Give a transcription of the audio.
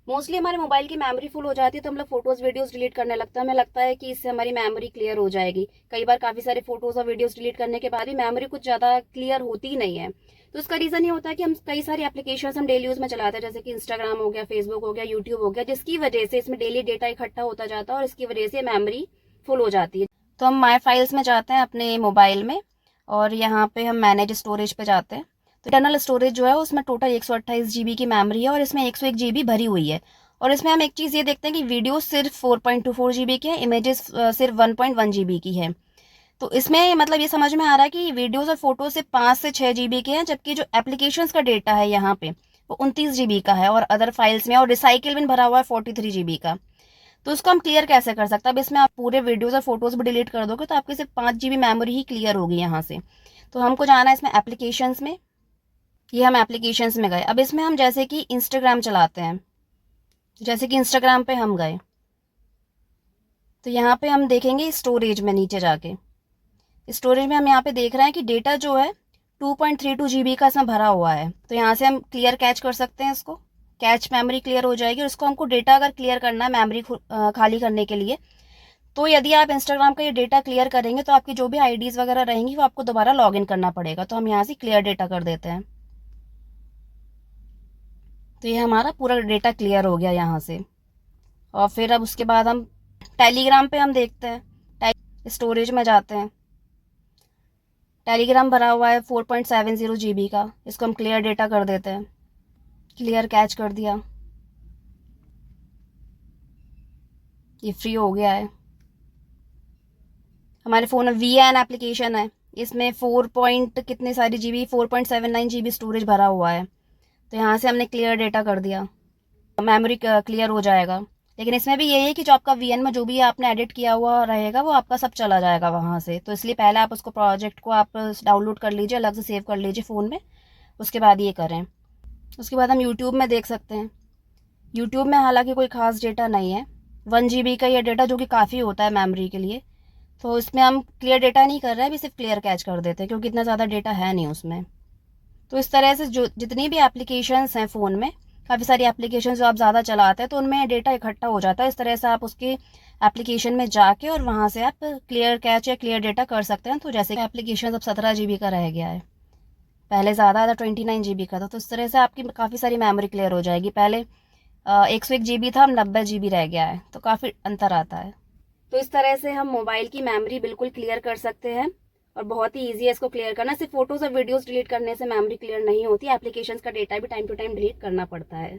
Mostly हमारे mobile की memory full हो जाती है तो हम लोग फोटोज वीडियोस डिलीट करने लगता है। हमें लगता है कि इससे हमारी मेमोरी क्लियर हो जाएगी। कई बार काफी सारे फोटोज और वीडियोस डिलीट करने के बाद भी मेमोरी कुछ ज्यादा क्लियर होती ही नहीं है। तो इसका रीजन ये होता है कि हम कई सारी एप्लीकेशन हम डेली यूज में चलाते हैं, जैसे कि इंस्टाग्राम हो गया, फेसबुक हो गया, यूट्यूब हो गया, जिसकी वजह से इसमें डेली डेटा इकट्ठा होता जाता है और इसकी वजह से मेमोरी फुल हो जाती है। तो हम माई फाइल्स में जाते हैं अपने मोबाइल में, और यहाँ पे हम मैनेज स्टोरेज पे जाते हैं। तो इंटरनल स्टोरेज जो है उसमें टोटल 128 GB की मेमोरी है और इसमें 101 GB भरी हुई है। और इसमें हम एक चीज़ ये देखते हैं कि वीडियो सिर्फ 4.24 GB की है, इमेजेस सिर्फ 1.1 GB की है। तो इसमें मतलब ये समझ में आ रहा है कि वीडियोस और फोटो सिर्फ 5 से 6 GB के हैं, जबकि जो एप्लीकेशंस का डेटा है यहाँ पे वो 29 GB का है, और अदर फाइल्स में और रिसाइकिल बिन भरा हुआ है 43 GB का। तो उसको हम क्लियर कैसे कर सकते हैं? अब इसमें आप पूरे वीडियोस और फोटोज भी डिलीट कर दोगे तो आपकी सिर्फ 5 GB मेमोरी ही क्लियर होगी यहाँ से। तो हमको जाना है इसमें एप्लीकेशंस में। ये हम एप्लीकेशंस में गए। अब इसमें हम जैसे कि इंस्टाग्राम चलाते हैं, जैसे कि इंस्टाग्राम पे हम गए तो यहाँ पे हम देखेंगे स्टोरेज में नीचे जाके। स्टोरेज में हम यहाँ पे देख रहे हैं कि डेटा जो है 2.32 GB का इसमें भरा हुआ है। तो यहाँ से हम क्लियर कैच कर सकते हैं इसको। कैच मेमोरी क्लियर हो जाएगी, और इसको हमको डेटा अगर क्लियर करना है मेमोरी खाली करने के लिए, तो यदि आप इंस्टाग्राम का ये डेटा क्लियर करेंगे तो आपकी जो भी आईडीज वगैरह रहेंगी वो आपको दोबारा लॉग इन करना पड़ेगा। तो हम यहाँ से क्लियर डेटा कर देते हैं। तो ये हमारा पूरा डेटा क्लियर हो गया यहाँ से। और फिर अब उसके बाद हम टेलीग्राम पे हम देखते हैं, स्टोरेज में जाते हैं। टेलीग्राम भरा हुआ है 4.70 GB का, इसको हम क्लियर डेटा कर देते हैं। क्लियर कैच कर दिया, ये फ्री हो गया है। हमारे फ़ोन में VN एप्लीकेशन है, इसमें 4 पॉइंट कितने सारी GB 4.79 GB स्टोरेज भरा हुआ है। तो यहाँ से हमने क्लियर डेटा कर दिया, मेमोरी क्लियर हो जाएगा। लेकिन इसमें भी यही है कि जो आपका VN में जो भी आपने एडिट किया हुआ रहेगा वो आपका सब चला जाएगा वहाँ से। तो इसलिए पहले आप उसको प्रोजेक्ट को आप डाउनलोड कर लीजिए, अलग से सेव कर लीजिए फ़ोन में, उसके बाद ये करें। उसके बाद हम यूट्यूब में देख सकते हैं। यूट्यूब में हालांकि कोई खास डेटा नहीं है, 1 GB का ये डेटा, जो कि काफ़ी होता है मेमोरी के लिए। तो इसमें हम क्लियर डेटा नहीं कर रहे हैं, अभी सिर्फ क्लियर कैच कर देते हैं क्योंकि इतना ज़्यादा डेटा है नहीं उसमें। तो इस तरह से जो जितनी भी एप्लीकेशंस हैं फ़ोन में, काफ़ी सारी एप्लीकेशन जो आप ज़्यादा चलाते हैं तो उनमें डेटा इकट्ठा हो जाता है। इस तरह से आप उसके एप्लीकेशन में जाके और वहाँ से आप क्लियर कैच या क्लियर डेटा कर सकते हैं। तो जैसे एप्लीकेशन अब 17 GB का रह गया है, पहले ज़्यादा था 29 GB का था। तो इस तरह से आपकी काफ़ी सारी मेमोरी क्लियर हो जाएगी। पहले 101 GB था, अब 90 GB रह गया है, तो काफ़ी अंतर आता है। तो इस तरह से हम मोबाइल की मेमोरी बिल्कुल क्लियर कर सकते हैं, और बहुत ही ईजी है इसको क्लियर करना। सिर्फ फोटोज और वीडियोस डिलीट करने से मेमोरी क्लियर नहीं होती, एप्लीकेशंस का डेटा भी टाइम टू टाइम डिलीट करना पड़ता है।